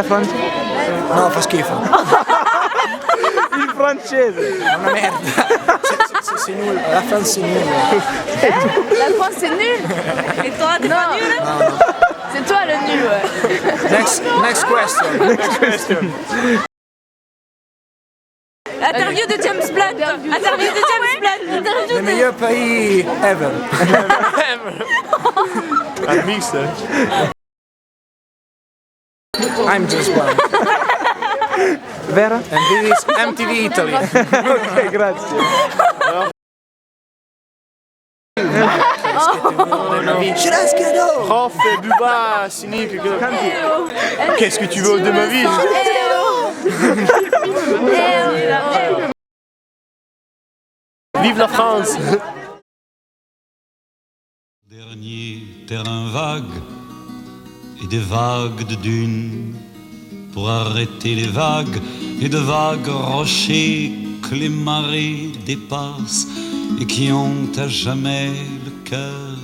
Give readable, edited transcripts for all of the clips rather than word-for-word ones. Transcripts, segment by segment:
francese? No, fa schifo. Il francese! È una merda. C'est nul. La France c'est nul. La France c'est nul. Et toi t'es pas nul? Non. C'est toi le nul, ouais. Next question. Interview de James Blunt. Interview de James Blunt. Le meilleur pays ever. Un mix. I'm just one. Vera? And this is MTV Italy. Ok, grazie. Shiraz Kado. Prof, Buba, cynique. Qu'est-ce que tu veux de ma vie? Vive la France! Dernier terrain vague et des vagues de dunes pour arrêter les vagues et de vagues rochers que les marées dépassent et qui ont à jamais le cœur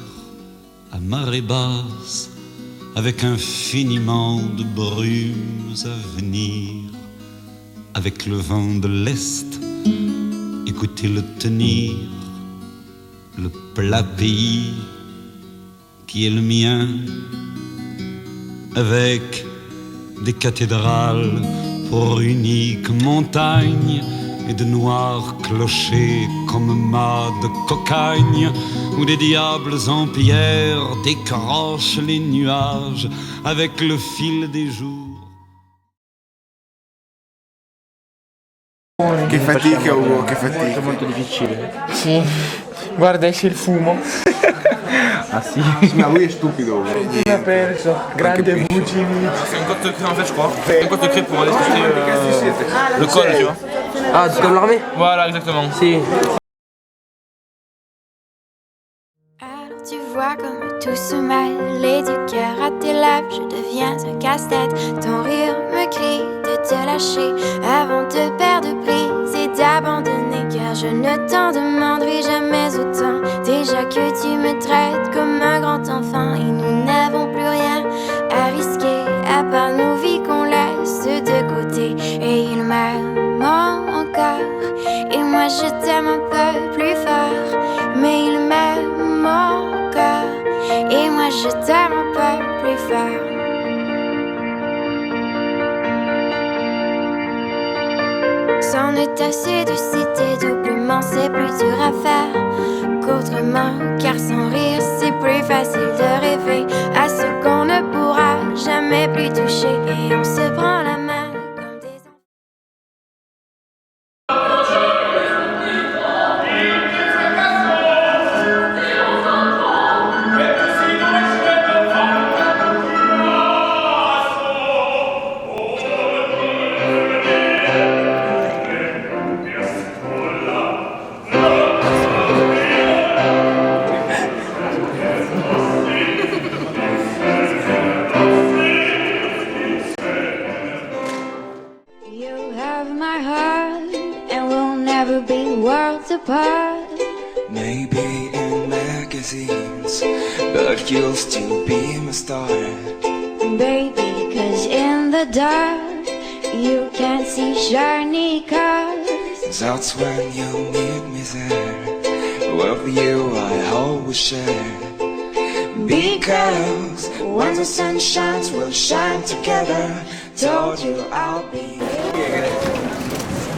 à marée basse avec infiniment de brumes à venir avec le vent de l'Est. Écoutez-le tenir, le plat pays qui est le mien, avec des cathédrales pour unique montagne et de noirs clochers comme mâts de cocagne, où des diables en pierre décrochent les nuages avec le fil des jours. Che fatica Ugo, che fatica. Molto difficile. Sì. Guarda, esce il fumo. Ah si. Ma lui è stupido Ugo. Mi ha perso. Grande Vucini. C'est un code secret en fait je crois. C'est un code secret pour aller chercher le col tu vois. Ah, c'est comme l'armée? Voilà exactement. Si. Alors tu vois comme tout se mêle et du cœur à tes lèvres je deviens un casse-tête. Ton rire me crie de te lâcher avant de perdre prise et d'abandonner, car je ne t'en demanderai jamais autant. Déjà que tu me traites comme un grand enfant et nous n'avons plus rien à risquer à part nos vies qu'on laisse de côté. Et il m'aime encore et moi je t'aime un peu plus fort, mais il m'aime encore et moi je t'aime un peu plus fort. C'en est assez de citer doublement, c'est plus dur à faire qu'autrement, car sans rire c'est plus facile de rêver à ce qu'on ne pourra jamais plus toucher. Et on se prend la main comme des enfants. You have my heart and we'll never be worlds apart. Maybe in magazines, but you'll still be my star. Baby, 'cause in the dark you can't see shiny cars. That's when you need me there. With you I always share. Because when the sun shines, we'll shine together. Told you I'll be.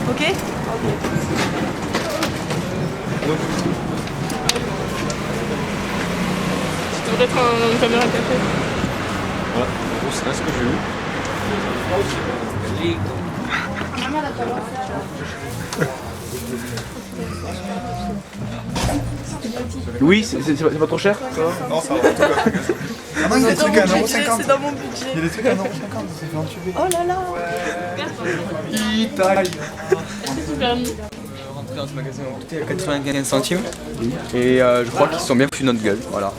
Ok. Tu devrais être une caméra café. Ouais, c'est ce que j'ai eu. Louis, c'est pas trop cher ça va? Non, ça va. Ah non, il y a des trucs à 1,50€. C'est dans mon budget. Il y a des trucs à 1,50€, ça fait entuber. Oh là là. Italie. Super mis. Rentrer dans ce magasin ont coûté à 95 centimes. Et je crois qu'ils se sont bien foutus notre gueule. Voilà.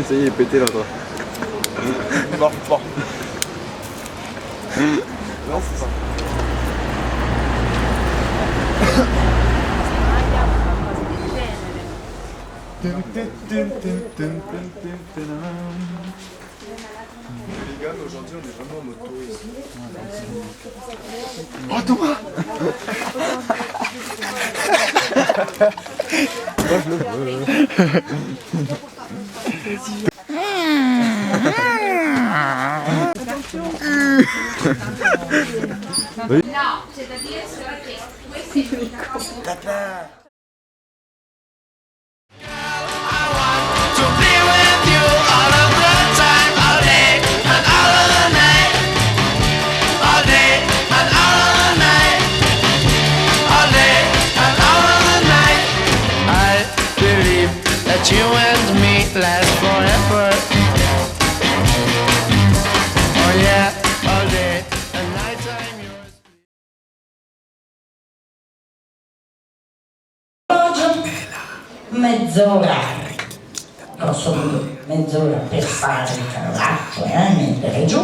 Ça y est, il est pété là, toi. Bon. Non, c'est ça. Les gars, aujourd'hui on est vraiment en mode tourisme. Oh Thomas. Moi je le veux. No, c'est-à-dire questi you and me last forever. Oh yeah, all day and nighttime yours. Mezz'ora, grosso modo mezz'ora per fare il carroccio e mettere giù,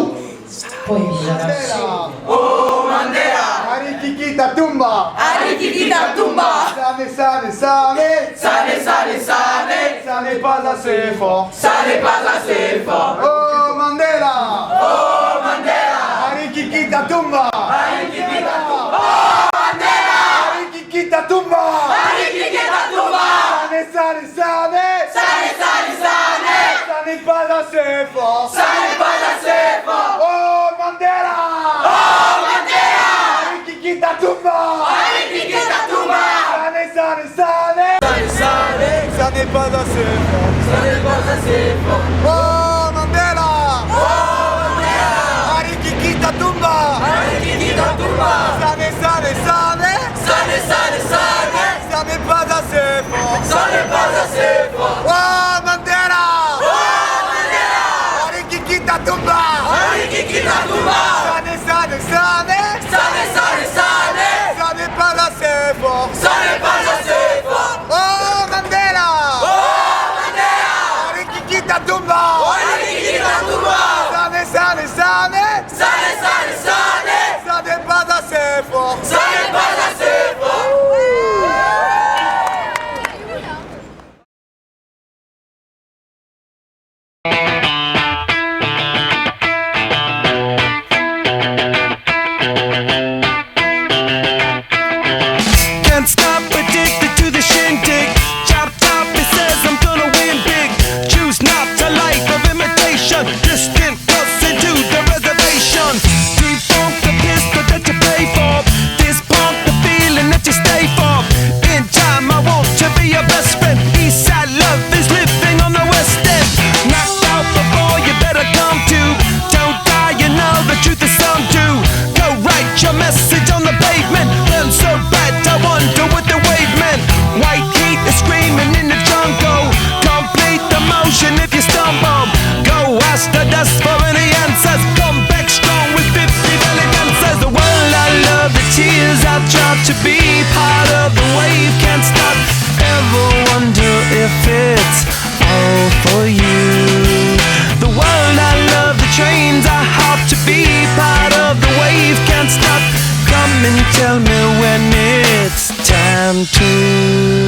poi bisogna... Oh Mandela! Arikikita tumba! Arikikita tumba! Sane, sane, sane! Sane, sane, sane! Ça n'est pas assez fort! Ça n'est pas assez fort! Oh Mandela! Oh Mandela! Arikikita tumba! Arikikita tumba! Oh Mandela! Arikikita tumba! Arikikita tumba! Sane, sane, sane! Sane, sane, sane! Ça n'est pas assez fort! Ça n'est pas assez fort! Oh Mandela! Oh Mandela! Arikikita tumba! Arikikita tumba! Sane, sane, sane! Sane, sane! Ça n'est pas assez fort! Ça n'est pas assez fort! Oh Mandela! Oh Mandela! Arikikita tumba! Arikikita tumba! Sane, sane, sane! Sane, sane, sane! Ça n'est pas assez fort! Ça n'est pas assez fort! Oh Mandela! Oh Mandela! Arikikita tumba! Arikikita tumba! Sane, sane, sane! Sane, sane, sane! Ça n'est pas assez fort! Ça n'est pas assez fort! Oh Mandela! Oh Mandela! Arikikita tumba! Arikikita tumba! Sane, sane, sane! Sane, sane, sane! Ça n'est pas assez fort! Ça n'est pas assez fort! Can't stop, addicted to the shindig. Chop, chop, it says I'm gonna win big. Choose not a life of imitation. Distant us into the reservation. Defunct the pistol that you pay for. This punk the feeling that you stay for. In time, I want to be your best friend. Eastside love is living on the West End. Knocked out before you better come to. Don't die, you know the truth is some do. Go write your message on the pavement. Burn so bright, I wonder what the wave meant. White heat is screaming in the jungle. Complete the motion if you stumble. Go ask the dust for any answers. Come back strong with 50 elegances. The world I love, the tears I've tried to be part of the wave. Can't stop, ever wonder if it's all for you. The world I love, the trains I hop to be part of the wave. Can't stop, come and tell me when it's time to